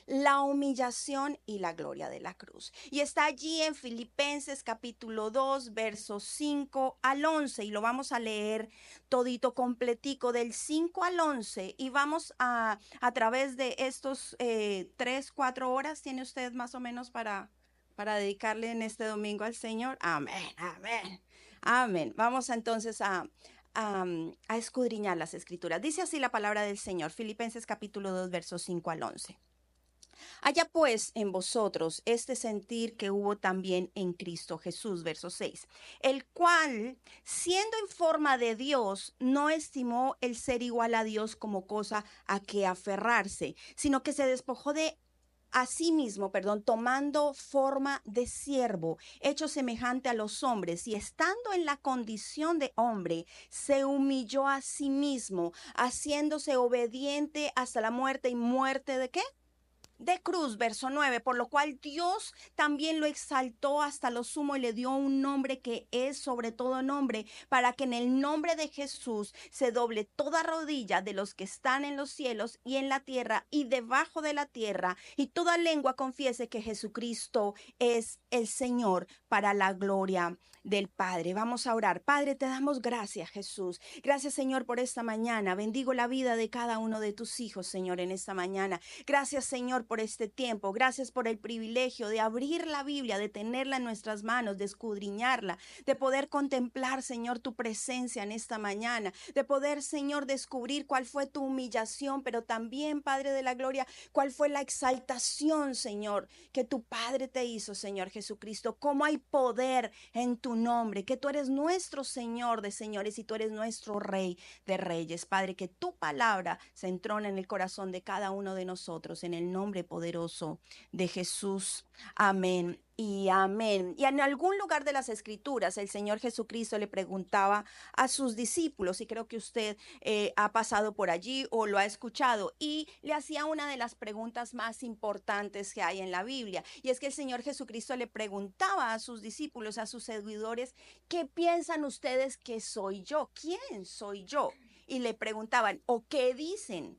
la humillación y la gloria de la cruz. Y está allí en Filipenses capítulo 2, versos 5 al 11, y lo vamos a leer todito completico del 5 al 11, y vamos a través de estos 3, 4 horas, tiene usted más o menos para dedicarle en este domingo al Señor. Amén, amén, amén. Vamos entonces a escudriñar las escrituras. Dice así la palabra del Señor, Filipenses capítulo 2, versos 5 al 11. Haya pues en vosotros este sentir que hubo también en Cristo Jesús, verso 6, el cual, siendo en forma de Dios, no estimó el ser igual a Dios como cosa a que aferrarse, sino que se despojó de asimismo, tomando forma de siervo, hecho semejante a los hombres, y estando en la condición de hombre, se humilló a sí mismo, haciéndose obediente hasta la muerte. ¿Y muerte de qué? De cruz, verso 9, por lo cual Dios también lo exaltó hasta lo sumo y le dio un nombre que es sobre todo nombre, para que en el nombre de Jesús se doble toda rodilla de los que están en los cielos y en la tierra y debajo de la tierra, y toda lengua confiese que Jesucristo es el Señor, para la gloria del Padre. Vamos a orar. Padre, te damos gracias, Jesús. Gracias, Señor, por esta mañana. Bendigo la vida de cada uno de tus hijos, Señor, en esta mañana. Gracias, Señor, por este tiempo. Gracias por el privilegio de abrir la Biblia, de tenerla en nuestras manos, de escudriñarla, de poder contemplar, Señor, tu presencia en esta mañana, de poder, Señor, descubrir cuál fue tu humillación, pero también, Padre de la gloria, cuál fue la exaltación, Señor, que tu Padre te hizo, Señor Jesucristo. Cómo hay poder en tu nombre, que tú eres nuestro Señor de señores y tú eres nuestro Rey de reyes. Padre, que tu palabra se entrone en el corazón de cada uno de nosotros, en el nombre poderoso de Jesús. Amén y amén. Y en algún lugar de las escrituras el Señor Jesucristo le preguntaba a sus discípulos, y creo que usted ha pasado por allí o lo ha escuchado, y le hacía una de las preguntas más importantes que hay en la Biblia, y es que el Señor Jesucristo le preguntaba a sus discípulos, a sus seguidores: ¿qué piensan ustedes que soy yo? ¿Quién soy yo? Y le preguntaban: ¿o qué dicen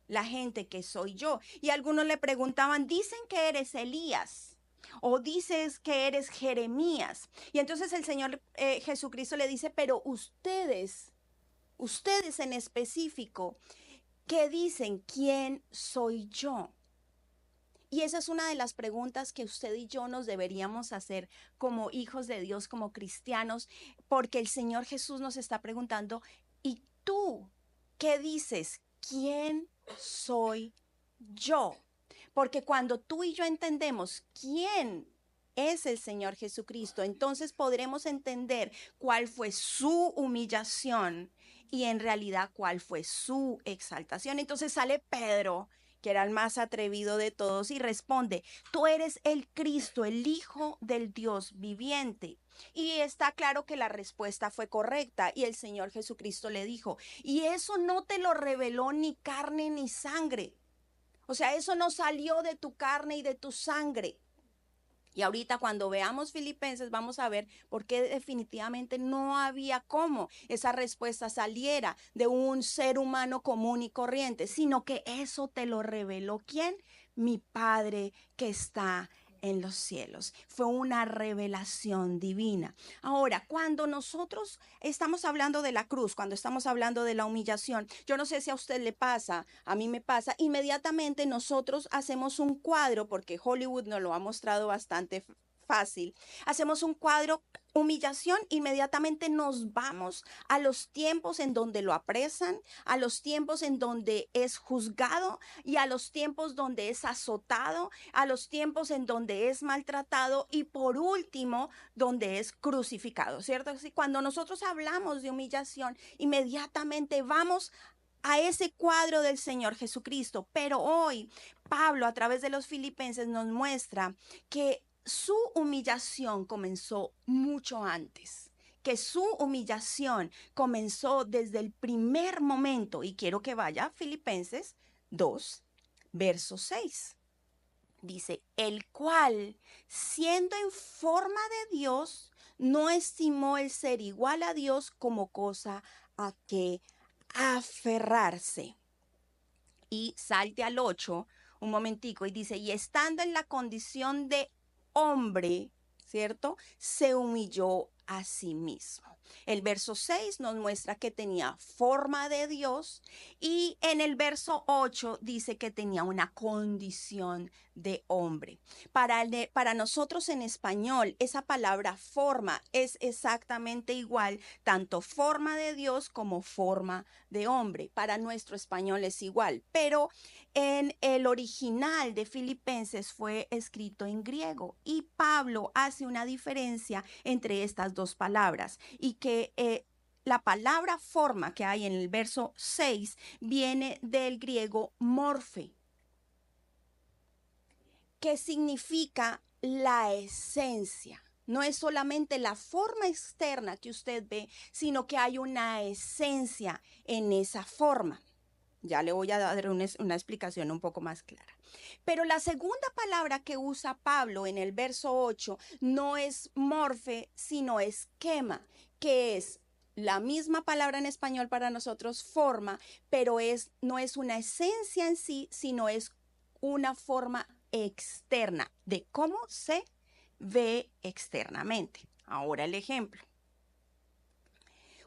la gente que soy yo? Y algunos le preguntaban: dicen que eres Elías, o dices que eres Jeremías. Y entonces el Señor Jesucristo le dice: pero ustedes en específico, ¿qué dicen? ¿Quién soy yo? Y esa es una de las preguntas que usted y yo nos deberíamos hacer como hijos de Dios, como cristianos, porque el Señor Jesús nos está preguntando: ¿y tú qué dices? ¿Quién soy yo? Porque cuando tú y yo entendemos quién es el Señor Jesucristo, entonces podremos entender cuál fue su humillación y en realidad cuál fue su exaltación. Entonces sale Pedro, que era el más atrevido de todos, y responde: tú eres el Cristo, el Hijo del Dios viviente. Y está claro que la respuesta fue correcta, y el Señor Jesucristo le dijo: y eso no te lo reveló ni carne ni sangre. O sea, eso no salió de tu carne y de tu sangre. Y ahorita cuando veamos Filipenses vamos a ver por qué definitivamente no había cómo esa respuesta saliera de un ser humano común y corriente, sino que eso te lo reveló ¿quién? Mi Padre que está en los cielos. Fue una revelación divina. Ahora, cuando nosotros estamos hablando de la cruz, cuando estamos hablando de la humillación, yo no sé si a usted le pasa, a mí me pasa, inmediatamente nosotros hacemos un cuadro, porque Hollywood nos lo ha mostrado bastante fácil. Hacemos un cuadro: humillación, inmediatamente nos vamos a los tiempos en donde lo apresan, a los tiempos en donde es juzgado, y a los tiempos donde es azotado, a los tiempos en donde es maltratado, y por último donde es crucificado, ¿cierto? Así, cuando nosotros hablamos de humillación, inmediatamente vamos a ese cuadro del Señor Jesucristo. Pero hoy Pablo, a través de los Filipenses, nos muestra que su humillación comenzó mucho antes, que su humillación comenzó desde el primer momento. Y quiero que vaya a Filipenses 2, verso 6. Dice: el cual, siendo en forma de Dios, no estimó el ser igual a Dios como cosa a que aferrarse. Y salte al 8, un momentico, y dice, y estando en la condición de hombre, ¿cierto? Se humilló a sí mismo. El verso 6 nos muestra que tenía forma de Dios y en el verso 8 dice que tenía una condición de hombre. Para nosotros en español, esa palabra forma es exactamente igual, tanto forma de Dios como forma de hombre. Para nuestro español es igual, pero en el original de Filipenses fue escrito en griego y Pablo hace una diferencia entre estas dos palabras y que la palabra forma que hay en el verso 6 viene del griego morfe, que significa la esencia. No es solamente la forma externa que usted ve, sino que hay una esencia en esa forma. Ya le voy a dar una explicación un poco más clara. Pero la segunda palabra que usa Pablo en el verso 8 no es morfe, sino esquema, que es la misma palabra en español para nosotros, forma, pero no es una esencia en sí, sino es una forma externa de cómo se ve externamente. Ahora el ejemplo.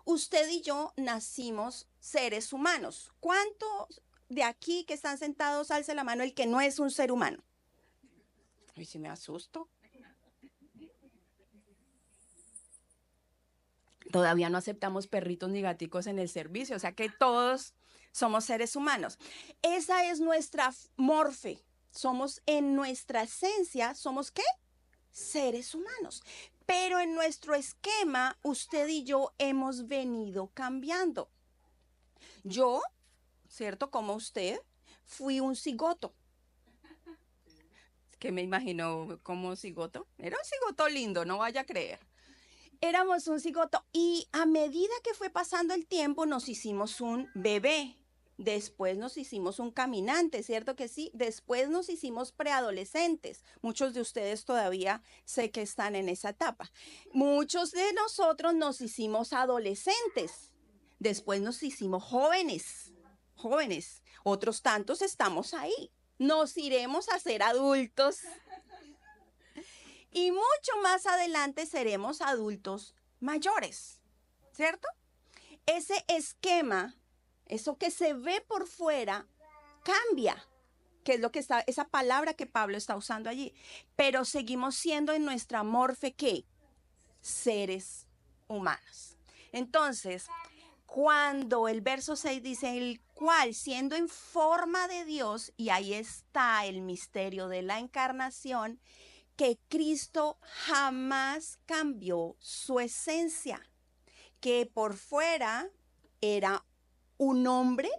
Usted y yo nacimos seres humanos. ¿Cuántos de aquí que están sentados alce la mano el que no es un ser humano? Ay, si me asusto. Todavía no aceptamos perritos ni gaticos en el servicio, o sea que todos somos seres humanos. Esa es nuestra morfe. Somos en nuestra esencia, ¿somos qué? Seres humanos. Pero en nuestro esquema, usted y yo hemos venido cambiando. Yo, ¿cierto? Como usted, fui un cigoto. ¿Qué me imagino como cigoto? Era un cigoto lindo, no vaya a creer. Éramos un cigoto y a medida que fue pasando el tiempo nos hicimos un bebé. Después nos hicimos un caminante, ¿cierto que sí? Después nos hicimos preadolescentes. Muchos de ustedes todavía sé que están en esa etapa. Muchos de nosotros nos hicimos adolescentes. Después nos hicimos jóvenes. Otros tantos estamos ahí. Nos iremos a ser adultos y mucho más adelante seremos adultos mayores, ¿cierto? Ese esquema, eso que se ve por fuera, cambia, que es lo que está, esa palabra que Pablo está usando allí, pero seguimos siendo en nuestra morfe ¿qué? Seres humanos. Entonces, cuando el verso 6 dice, el cual siendo en forma de Dios, y ahí está el misterio de la encarnación, que Cristo jamás cambió su esencia, que por fuera era un hombre,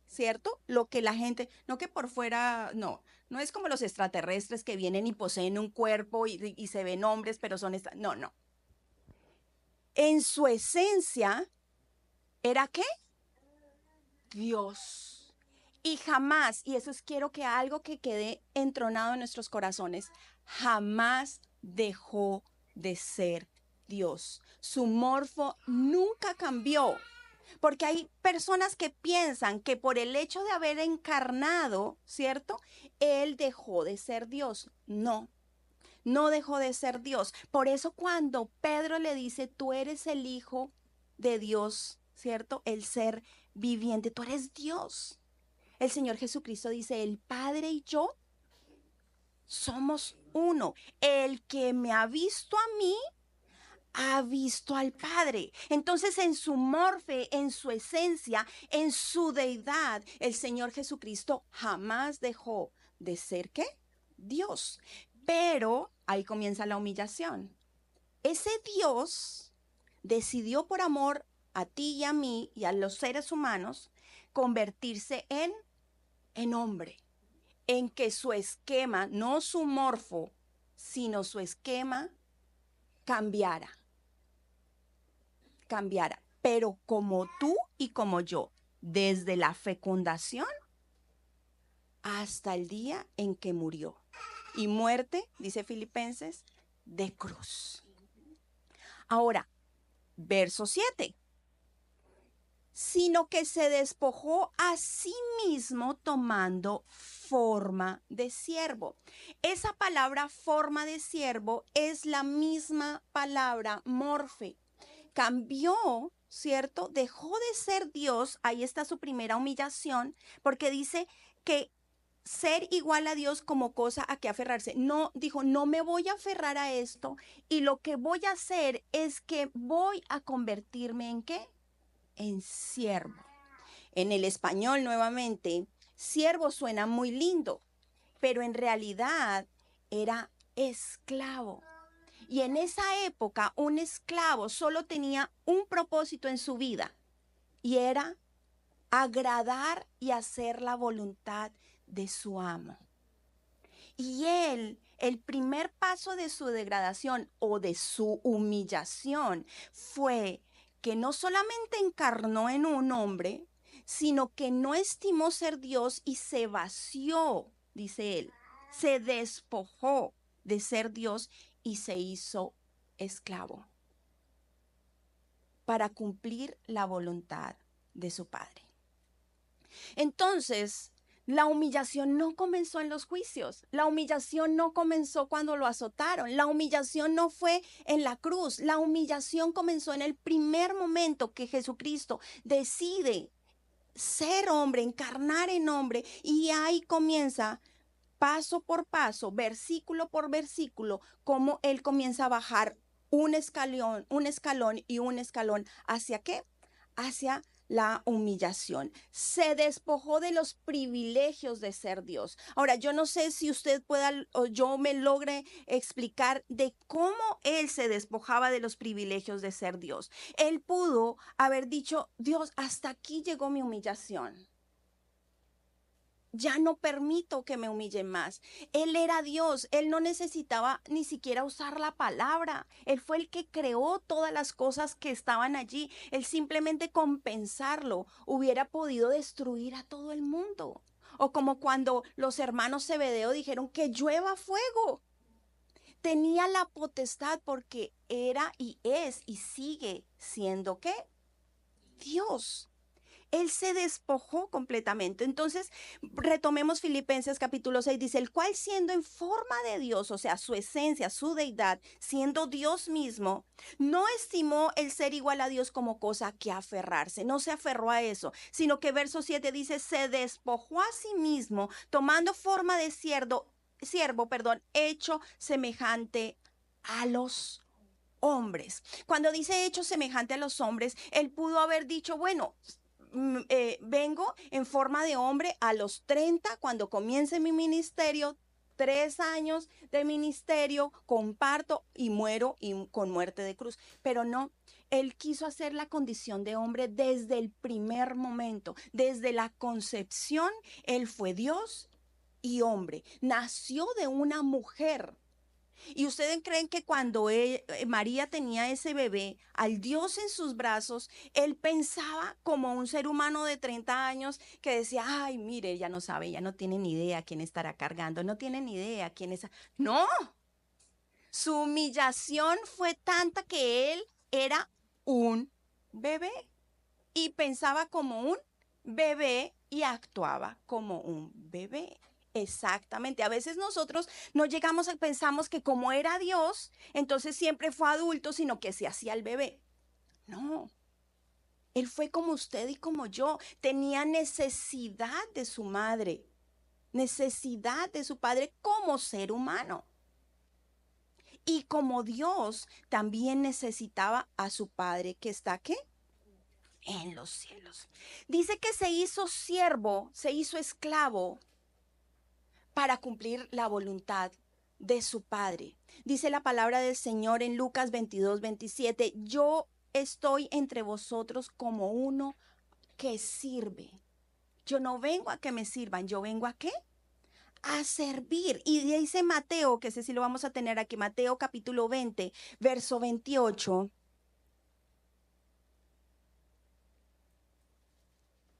¿cierto? Lo que la gente, no que por fuera, no es como los extraterrestres que vienen y poseen un cuerpo y se ven hombres, pero son, no. En su esencia, ¿era qué? Dios. Y jamás, y eso es quiero que algo que quede entronado en nuestros corazones, jamás dejó de ser Dios. Su morfo nunca cambió. Porque hay personas que piensan que por el hecho de haber encarnado, ¿cierto? Él dejó de ser Dios. No, no dejó de ser Dios. Por eso cuando Pedro le dice, tú eres el Hijo de Dios, ¿cierto? El ser viviente, tú eres Dios. El Señor Jesucristo dice, el Padre y yo somos uno. El que me ha visto a mí, ha visto al Padre. Entonces en su morfe, en su esencia, en su deidad, el Señor Jesucristo jamás dejó de ser ¿qué? Dios. Pero ahí comienza la humillación. Ese Dios decidió por amor a ti y a mí y a los seres humanos convertirse en hombre, en que su esquema, no su morfo, sino su esquema cambiara. Pero como tú y como yo, desde la fecundación hasta el día en que murió. Y muerte, dice Filipenses, de cruz. Ahora, verso 7. sino que se despojó a sí mismo tomando forma de siervo. Esa palabra forma de siervo es la misma palabra morfe. Cambió, ¿cierto? Dejó de ser Dios, ahí está su primera humillación, porque dice que ser igual a Dios como cosa a que aferrarse. No, dijo, no me voy a aferrar a esto y lo que voy a hacer es que voy a convertirme en ¿qué? En siervo. En el español, nuevamente, siervo suena muy lindo, pero en realidad era esclavo. Y en esa época, un esclavo solo tenía un propósito en su vida, y era agradar y hacer la voluntad de su amo. Y él, el primer paso de su degradación o de su humillación fue que no solamente encarnó en un hombre, sino que no estimó ser Dios y se vació, dice él, se despojó de ser Dios y se hizo esclavo para cumplir la voluntad de su Padre. Entonces, la humillación no comenzó en los juicios, la humillación no comenzó cuando lo azotaron, la humillación no fue en la cruz, la humillación comenzó en el primer momento que Jesucristo decide ser hombre, encarnar en hombre, y ahí comienza paso por paso, versículo por versículo, cómo él comienza a bajar un escalón y un escalón. ¿Hacia qué? Hacia la humillación. Se despojó de los privilegios de ser Dios. Ahora, yo no sé si usted pueda o yo me logre explicar de cómo él se despojaba de los privilegios de ser Dios. Él pudo haber dicho, Dios, hasta aquí llegó mi humillación. Ya no permito que me humillen más. Él era Dios, él no necesitaba ni siquiera usar la palabra. Él fue el que creó todas las cosas que estaban allí. Él simplemente con pensarlo hubiera podido destruir a todo el mundo. O como cuando los hermanos Zebedeo dijeron que llueva fuego. Tenía la potestad porque era y es y sigue siendo ¿qué? Dios. Él se despojó completamente. Entonces, retomemos Filipenses capítulo 6, dice, el cual siendo en forma de Dios, o sea, su esencia, su deidad, siendo Dios mismo, no estimó el ser igual a Dios como cosa que aferrarse, no se aferró a eso, sino que verso 7 dice, se despojó a sí mismo, tomando forma de siervo, hecho semejante a los hombres. Cuando dice hecho semejante a los hombres, él pudo haber dicho, bueno, vengo en forma de hombre a los 30 cuando comience mi ministerio, 3 años de ministerio, comparto y muero con muerte de cruz. Pero no, él quiso hacer la condición de hombre desde el primer momento, desde la concepción, él fue Dios y hombre, nació de una mujer. ¿Y ustedes creen que cuando María tenía ese bebé, al Dios en sus brazos, él pensaba como un ser humano de 30 años que decía, ay, mire, ella no sabe, ella no tiene ni idea quién estará cargando, no tiene ni idea quién es? No, su humillación fue tanta que él era un bebé y pensaba como un bebé y actuaba como un bebé. Exactamente. A veces nosotros no llegamos a pensamos que como era Dios, entonces siempre fue adulto, sino que se hacía el bebé. No. Él fue como usted y como yo. Tenía necesidad de su madre, necesidad de su padre como ser humano. Y como Dios también necesitaba a su padre que está ¿qué? En los cielos. Dice que se hizo siervo, se hizo esclavo para cumplir la voluntad de su Padre. Dice la palabra del Señor en Lucas 22:27, yo estoy entre vosotros como uno que sirve. Yo no vengo a que me sirvan, yo vengo a qué? A servir. Y dice Mateo, que ese sí lo vamos a tener aquí, Mateo capítulo 20, verso 28.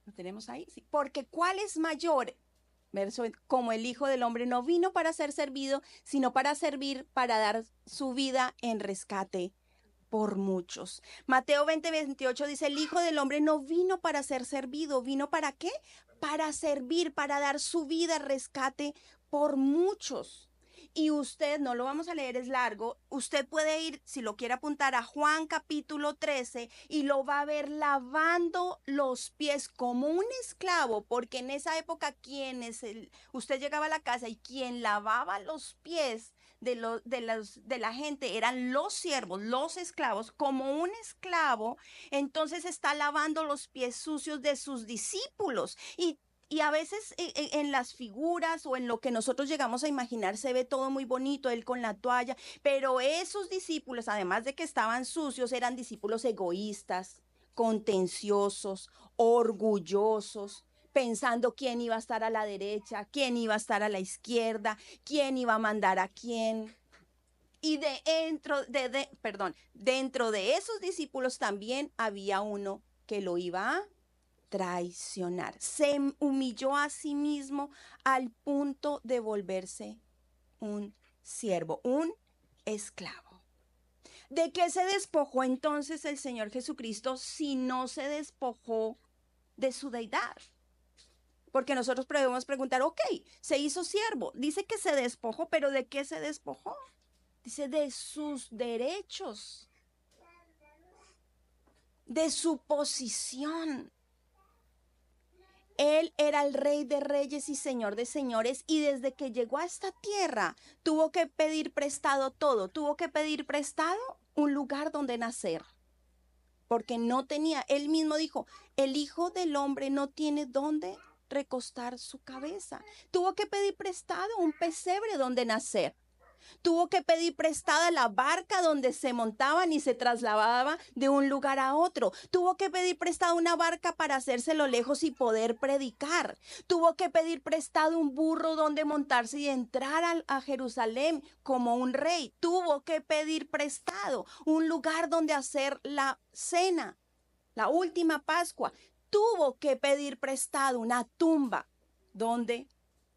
¿Lo tenemos ahí? Sí. Porque ¿cuál es mayor? Verso, como el Hijo del Hombre no vino para ser servido, sino para servir, para dar su vida en rescate por muchos. Mateo 20:28 dice, el Hijo del Hombre no vino para ser servido, ¿vino para qué? Para servir, para dar su vida rescate por muchos. Y usted, no lo vamos a leer, es largo, usted puede ir, si lo quiere apuntar, a Juan capítulo 13 y lo va a ver lavando los pies como un esclavo, porque en esa época usted llegaba a la casa y quien lavaba los pies de la gente eran los siervos, los esclavos, como un esclavo, entonces está lavando los pies sucios de sus discípulos. Y a veces en las figuras o en lo que nosotros llegamos a imaginar se ve todo muy bonito, él con la toalla, pero esos discípulos, además de que estaban sucios, eran discípulos egoístas, contenciosos, orgullosos, pensando quién iba a estar a la derecha, quién iba a estar a la izquierda, quién iba a mandar a quién. Y dentro de esos discípulos también había uno que lo iba a traicionar. Se humilló a sí mismo al punto de volverse un siervo, un esclavo. ¿De qué se despojó entonces el Señor Jesucristo si no se despojó de su deidad? Porque nosotros podemos preguntar, ok, se hizo siervo, dice que se despojó, pero ¿de qué se despojó? Dice de sus derechos, de su posición. Él era el Rey de Reyes y Señor de Señores, y desde que llegó a esta tierra tuvo que pedir prestado todo, tuvo que pedir prestado un lugar donde nacer, porque no tenía, él mismo dijo, el Hijo del Hombre no tiene dónde recostar su cabeza. Tuvo que pedir prestado un pesebre donde nacer. Tuvo que pedir prestada la barca donde se montaban y se trasladaban de un lugar a otro. Tuvo que pedir prestada una barca para hacérselo lejos y poder predicar. Tuvo que pedir prestado un burro donde montarse y entrar a Jerusalén como un rey. Tuvo que pedir prestado un lugar donde hacer la cena, la última Pascua. Tuvo que pedir prestado una tumba donde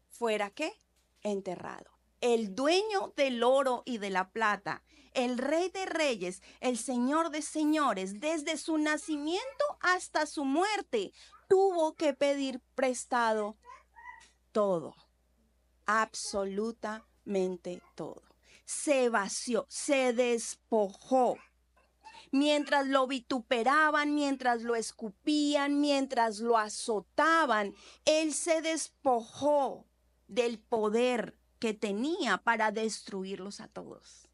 fuera ¿qué? Enterrado. El dueño del oro y de la plata, el Rey de Reyes, el Señor de Señores, desde su nacimiento hasta su muerte, tuvo que pedir prestado todo, absolutamente todo. Se vació, se despojó. Mientras lo vituperaban, mientras lo escupían, mientras lo azotaban, él se despojó del poder que tenía para destruirlos a todos.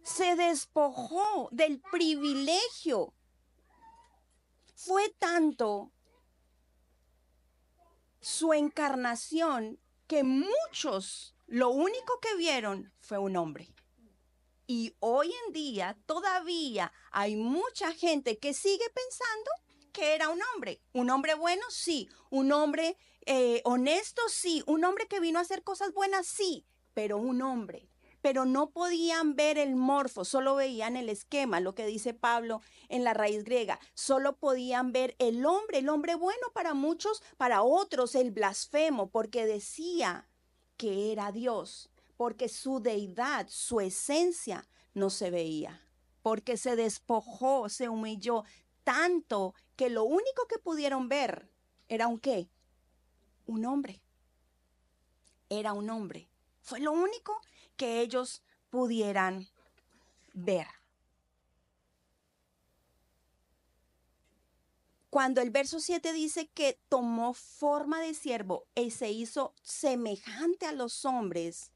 Se despojó del privilegio. Fue tanto su encarnación que muchos lo único que vieron fue un hombre. Y hoy en día todavía hay mucha gente que sigue pensando que era un hombre. Un hombre bueno, sí. Un hombre honesto, sí. Un hombre que vino a hacer cosas buenas, sí. Pero un hombre. Pero no podían ver el morfo, solo veían el esquema, lo que dice Pablo en la raíz griega. Solo podían ver el hombre bueno para muchos, para otros el blasfemo, porque decía que era Dios, porque su deidad, su esencia no se veía, porque se despojó, se humilló tanto que lo único que pudieron ver era un qué, un hombre. Era un hombre. Fue lo único que ellos pudieran ver. Cuando el verso 7 dice que tomó forma de siervo y se hizo semejante a los hombres,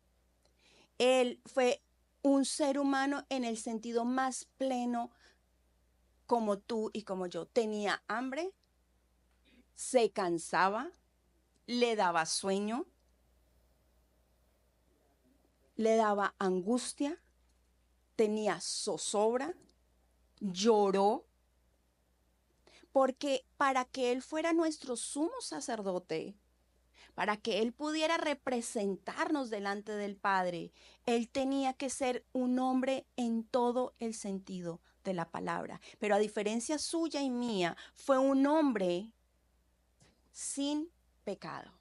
él fue un ser humano en el sentido más pleno como tú y como yo. Tenía hambre, se cansaba, le daba sueño, le daba angustia, tenía zozobra, lloró, porque para que Él fuera nuestro sumo sacerdote, para que Él pudiera representarnos delante del Padre, Él tenía que ser un hombre en todo el sentido de la palabra. Pero a diferencia suya y mía, fue un hombre sin pecado.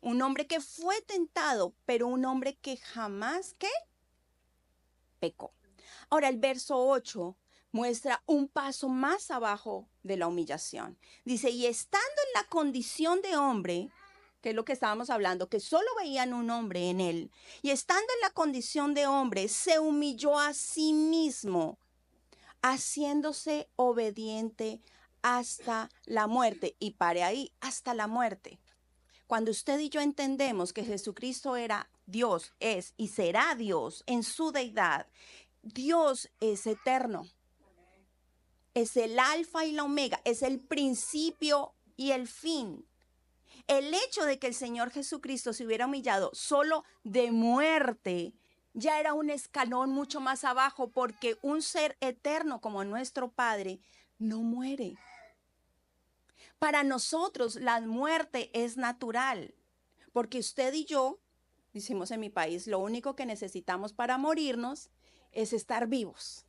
un hombre que fue tentado, pero un hombre que jamás, ¿qué? Pecó. Ahora el verso 8 muestra un paso más abajo de la humillación. Dice, y estando en la condición de hombre, que es lo que estábamos hablando, que solo veían un hombre en él, y estando en la condición de hombre, se humilló a sí mismo, haciéndose obediente hasta la muerte. Y pare ahí, hasta la muerte. Cuando usted y yo entendemos que Jesucristo era Dios, es y será Dios en su deidad, Dios es eterno. Es el alfa y la omega, es el principio y el fin. El hecho de que el Señor Jesucristo se hubiera humillado solo de muerte ya era un escalón mucho más abajo, porque un ser eterno como nuestro Padre no muere. Para nosotros la muerte es natural, porque usted y yo, decimos en mi país, lo único que necesitamos para morirnos es estar vivos.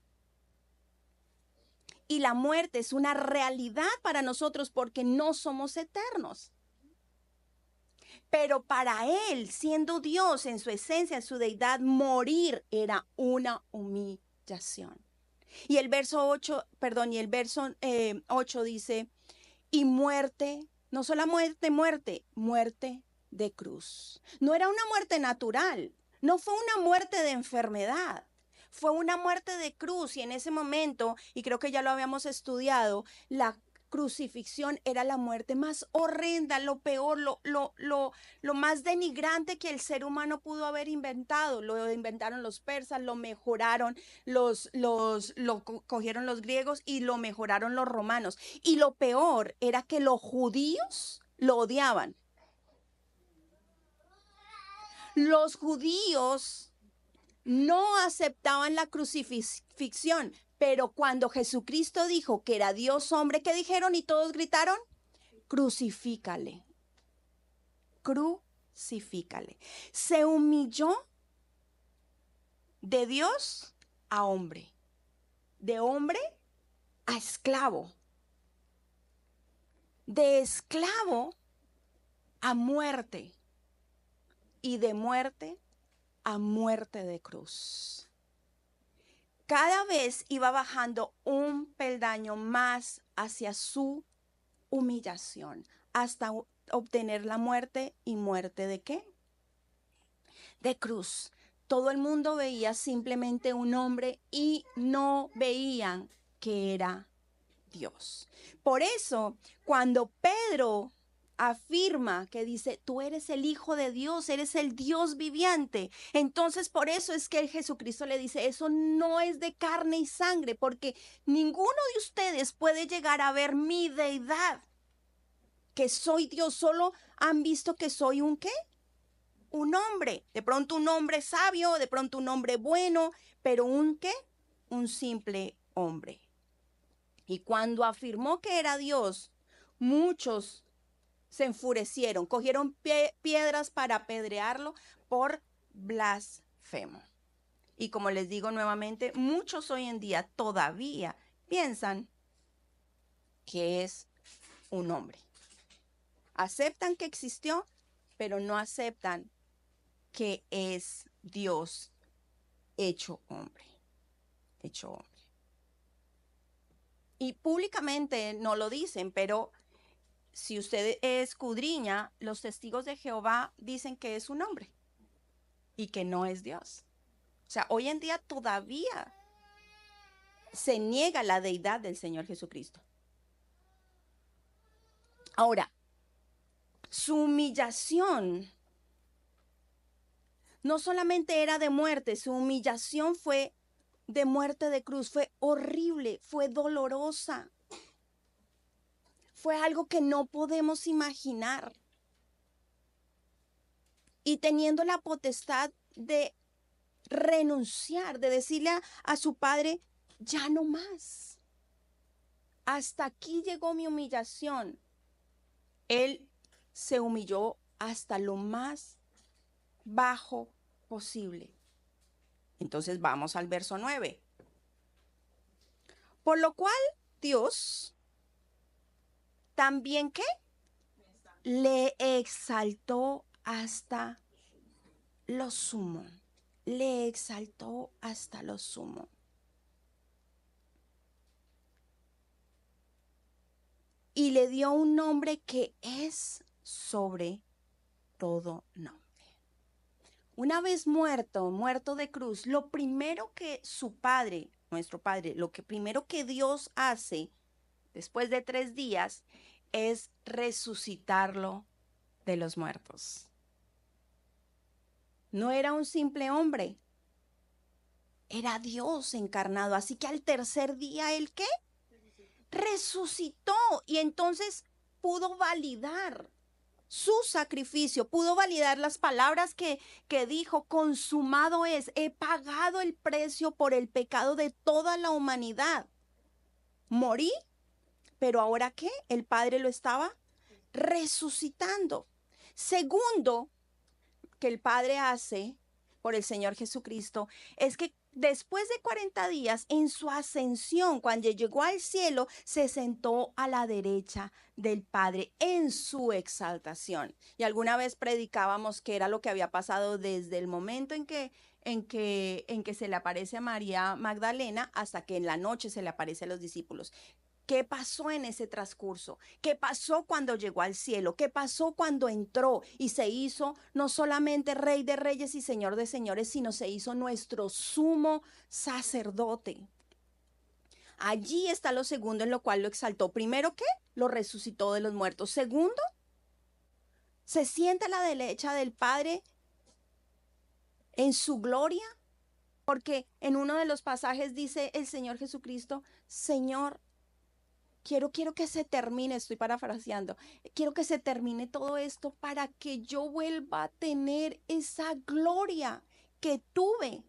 Y la muerte es una realidad para nosotros porque no somos eternos. Pero para él, siendo Dios en su esencia, en su deidad, morir era una humillación. Y el verso 8, perdón, y el verso 8 dice, y muerte, no solo muerte, muerte de cruz. No era una muerte natural, no fue una muerte de enfermedad. Fue una muerte de cruz, y en ese momento, y creo que ya lo habíamos estudiado, la crucifixión era la muerte más horrenda, lo peor, lo más denigrante que el ser humano pudo haber inventado. Lo inventaron los persas, lo mejoraron, cogieron los griegos y lo mejoraron los romanos. Y lo peor era que los judíos lo odiaban. Los judíos no aceptaban la crucifixión, pero cuando Jesucristo dijo que era Dios hombre, ¿qué dijeron? Y todos gritaron, crucifícale, crucifícale. Se humilló de Dios a hombre, de hombre a esclavo, de esclavo a muerte y de muerte a muerte de cruz. Cada vez iba bajando un peldaño más hacia su humillación, hasta obtener la muerte. ¿Y muerte de qué? De cruz. Todo el mundo veía simplemente un hombre y no veían que era Dios. Por eso, cuando Pedro afirma, que dice, tú eres el Hijo de Dios, eres el Dios viviente, entonces por eso es que Jesucristo le dice, eso no es de carne y sangre, porque ninguno de ustedes puede llegar a ver mi deidad, que soy Dios. Solo han visto que soy un ¿qué? Un hombre, de pronto un hombre sabio, de pronto un hombre bueno, pero un ¿qué? Un simple hombre. Y cuando afirmó que era Dios, muchos se enfurecieron, cogieron piedras para apedrearlo por blasfemo. Y como les digo nuevamente, muchos hoy en día todavía piensan que es un hombre. Aceptan que existió, pero no aceptan que es Dios hecho hombre. Hecho hombre. Y públicamente no lo dicen, pero si usted escudriña, los testigos de Jehová dicen que es un hombre y que no es Dios. O sea, hoy en día todavía se niega la deidad del Señor Jesucristo. Ahora, su humillación no solamente era de muerte, su humillación fue de muerte de cruz, fue horrible, fue dolorosa. Fue algo que no podemos imaginar. Y teniendo la potestad de renunciar, de decirle a su padre, ya no más. Hasta aquí llegó mi humillación. Él se humilló hasta lo más bajo posible. Entonces vamos al verso 9. Por lo cual Dios también ¿qué? Le exaltó hasta lo sumo. Le exaltó hasta lo sumo. Y le dio un nombre que es sobre todo nombre. Una vez muerto de cruz, lo primero que su padre, nuestro padre, lo que primero que Dios hace después de 3 días es resucitarlo de los muertos. No era un simple hombre, era Dios encarnado. Así que al tercer día, ¿el qué? Resucitó y entonces pudo validar su sacrificio, pudo validar las palabras que dijo: consumado es, he pagado el precio por el pecado de toda la humanidad. Morí, pero ahora ¿qué? El Padre lo estaba resucitando. Segundo, que el Padre hace por el Señor Jesucristo es que después de 40 días en su ascensión, cuando llegó al cielo, se sentó a la derecha del Padre en su exaltación. Y alguna vez predicábamos que era lo que había pasado desde el momento en que se le aparece a María Magdalena hasta que en la noche se le aparece a los discípulos. ¿Qué pasó en ese transcurso? ¿Qué pasó cuando llegó al cielo? ¿Qué pasó cuando entró y se hizo no solamente Rey de Reyes y Señor de Señores, sino se hizo nuestro sumo sacerdote? Allí está lo segundo en lo cual lo exaltó. Primero, ¿qué? Lo resucitó de los muertos. Segundo, se sienta a la derecha del Padre en su gloria, porque en uno de los pasajes dice el Señor Jesucristo: Señor, quiero que se termine, estoy parafraseando, quiero que se termine todo esto para que yo vuelva a tener esa gloria que tuve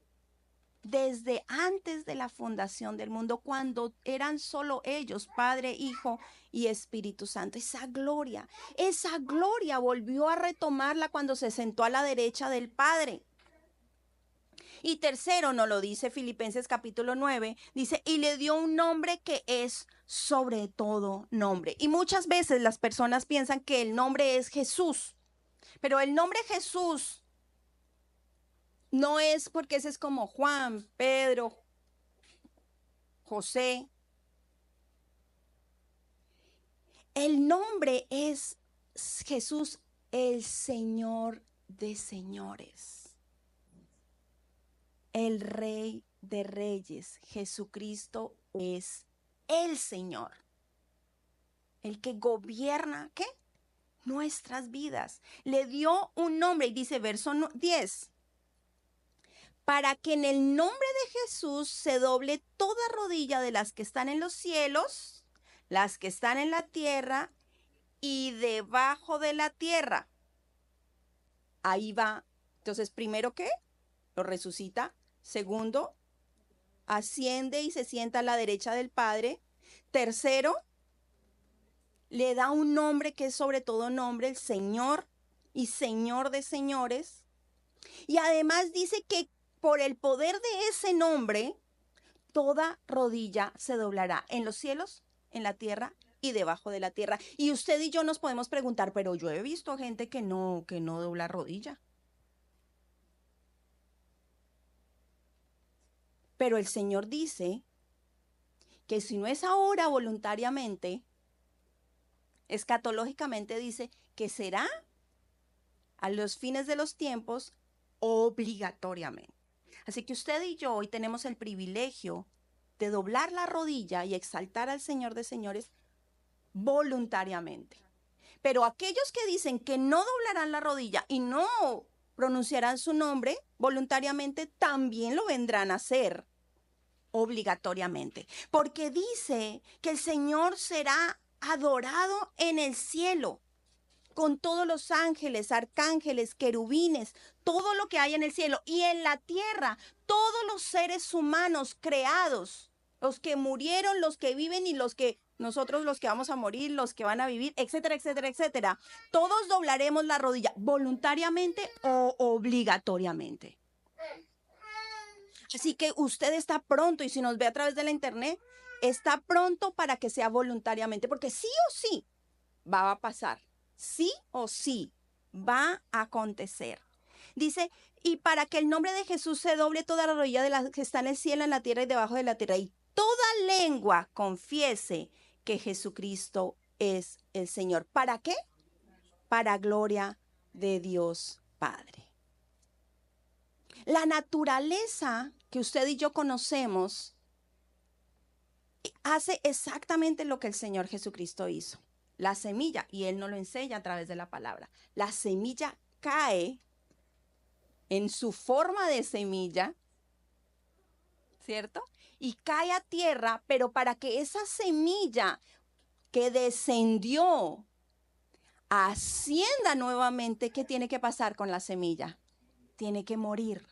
desde antes de la fundación del mundo, cuando eran solo ellos, Padre, Hijo y Espíritu Santo. Esa gloria volvió a retomarla cuando se sentó a la derecha del Padre. Y tercero, nos lo dice Filipenses capítulo 9, dice: y le dio un nombre que es sobre todo nombre. Y muchas veces las personas piensan que el nombre es Jesús, pero el nombre Jesús no es porque ese es como Juan, Pedro, José. El nombre es Jesús, el Señor de señores, el Rey de reyes. Jesucristo es el Señor, el que gobierna, ¿qué? Nuestras vidas. Le dio un nombre y dice, verso 10, para que en el nombre de Jesús se doble toda rodilla de las que están en los cielos, las que están en la tierra y debajo de la tierra. Ahí va. Entonces, primero, ¿qué? Lo resucita. Segundo, asciende y se sienta a la derecha del Padre. Tercero, le da un nombre que es sobre todo nombre, el Señor y Señor de señores. Y además dice que por el poder de ese nombre, toda rodilla se doblará en los cielos, en la tierra y debajo de la tierra. Y usted y yo nos podemos preguntar, pero yo he visto gente que no dobla rodilla. Pero el Señor dice que si no es ahora voluntariamente, escatológicamente dice que será a los fines de los tiempos obligatoriamente. Así que usted y yo hoy tenemos el privilegio de doblar la rodilla y exaltar al Señor de señores voluntariamente. Pero aquellos que dicen que no doblarán la rodilla y no pronunciarán su nombre voluntariamente, también lo vendrán a hacer obligatoriamente, porque dice que el Señor será adorado en el cielo con todos los ángeles, arcángeles, querubines, todo lo que hay en el cielo y en la tierra, todos los seres humanos creados, los que murieron, los que viven y los que nosotros, los que vamos a morir, los que van a vivir, etcétera, etcétera, etcétera. Todos doblaremos la rodilla voluntariamente o obligatoriamente. Así que usted está pronto, y si nos ve a través de la internet, está pronto para que sea voluntariamente, porque sí o sí va a pasar. Sí o sí va a acontecer. Dice, y para que el nombre de Jesús se doble toda la rodilla de las que está en el cielo, en la tierra y debajo de la tierra, y toda lengua confiese que Jesucristo es el Señor. ¿Para qué? Para gloria de Dios Padre. La naturaleza que usted y yo conocemos hace exactamente lo que el Señor Jesucristo hizo. La semilla, y Él nos lo enseña a través de la palabra, la semilla cae en su forma de semilla, ¿cierto? Y cae a tierra, pero para que esa semilla que descendió ascienda nuevamente, ¿qué tiene que pasar con la semilla? Tiene que morir.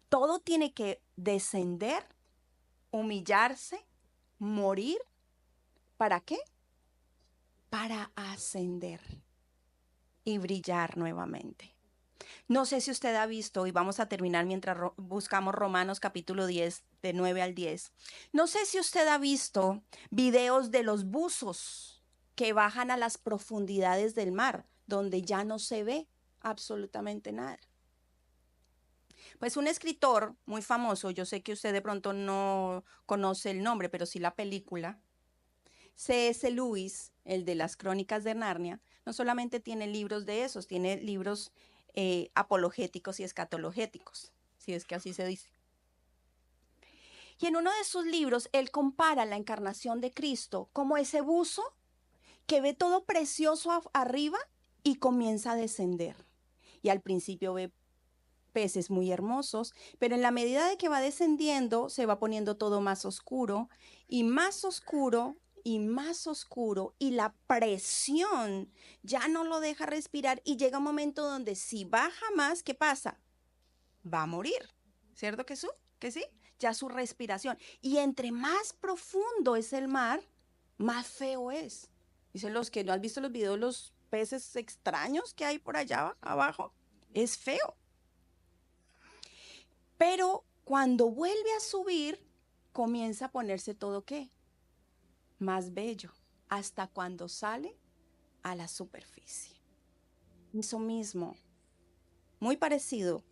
Todo tiene que descender, humillarse, morir. ¿Para qué? Para ascender y brillar nuevamente. No sé si usted ha visto, y vamos a terminar mientras buscamos Romanos capítulo 10, de 9 al 10. No sé si usted ha visto videos de los buzos que bajan a las profundidades del mar, donde ya no se ve absolutamente nada. Pues un escritor muy famoso, yo sé que usted de pronto no conoce el nombre, pero sí la película, C.S. Lewis, el de las Crónicas de Narnia, no solamente tiene libros de esos, tiene libros apologéticos y escatologéticos, si es que así se dice. Y en uno de sus libros, él compara la encarnación de Cristo como ese buzo que ve todo precioso arriba y comienza a descender. Y al principio ve peces muy hermosos, pero en la medida de que va descendiendo, se va poniendo todo más oscuro y más oscuro y más oscuro, y la presión ya no lo deja respirar, y llega un momento donde si baja más, ¿qué pasa? Va a morir, ¿cierto que sí? Ya su respiración. Y entre más profundo es el mar, más feo es. Dicen los que no han visto los videos de los peces extraños que hay por allá abajo. Es feo. Pero cuando vuelve a subir, comienza a ponerse todo ¿qué? Más bello, hasta cuando sale a la superficie. Eso mismo, muy parecido,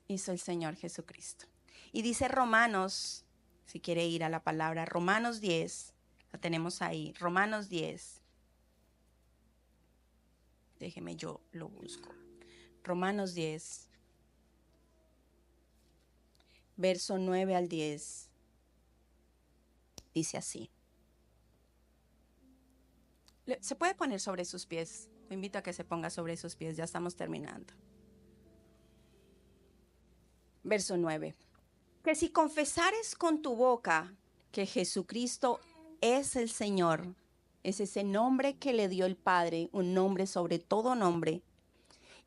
hizo el Señor Jesucristo. Y dice Romanos, si quiere ir a la palabra, Romanos 10, la tenemos ahí, Romanos 10. Déjeme, yo lo busco. Romanos 10, verso 9 al 10, dice así. Se puede poner sobre sus pies. Lo invito a que se ponga sobre sus pies. Ya estamos terminando. Verso 9. Que si confesares con tu boca que Jesucristo es el Señor, es ese nombre que le dio el Padre, un nombre sobre todo nombre,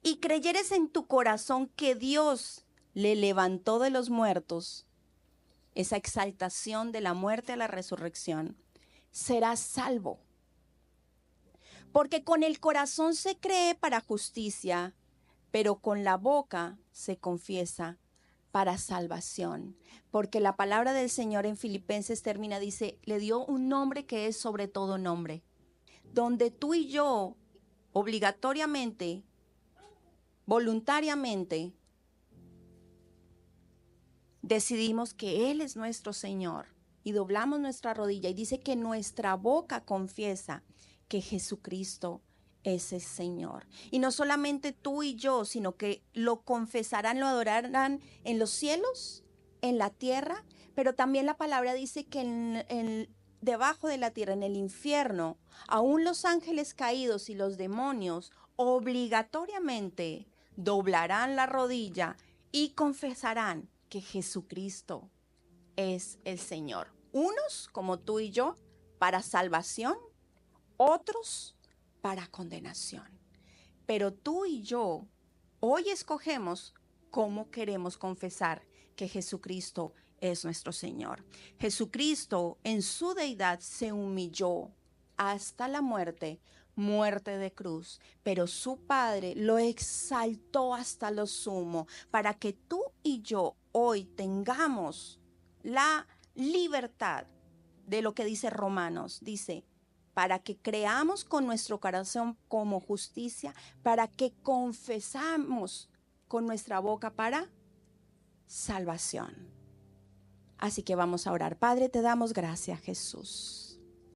y creyeres en tu corazón que Dios le levantó de los muertos, esa exaltación de la muerte a la resurrección, serás salvo. Porque con el corazón se cree para justicia, pero con la boca se confiesa para salvación. Porque la palabra del Señor en Filipenses termina, dice, le dio un nombre que es sobre todo nombre. Donde tú y yo, obligatoriamente, voluntariamente, decidimos que Él es nuestro Señor y doblamos nuestra rodilla y dice que nuestra boca confiesa que Jesucristo es el Señor. Y no solamente tú y yo, sino que lo confesarán, lo adorarán en los cielos, en la tierra, pero también la palabra dice que debajo de la tierra, en el infierno, aún los ángeles caídos y los demonios obligatoriamente doblarán la rodilla y confesarán que Jesucristo es el Señor. Unos, como tú y yo, para salvación, otros para condenación. Pero tú y yo hoy escogemos cómo queremos confesar que Jesucristo es nuestro Señor. Jesucristo en su deidad se humilló hasta la muerte, muerte de cruz, pero su Padre lo exaltó hasta lo sumo para que tú y yo hoy tengamos la libertad de lo que dice Romanos. Dice, para que creamos con nuestro corazón como justicia, para que confesamos con nuestra boca para salvación. Así que vamos a orar. Padre, te damos gracias, Jesús.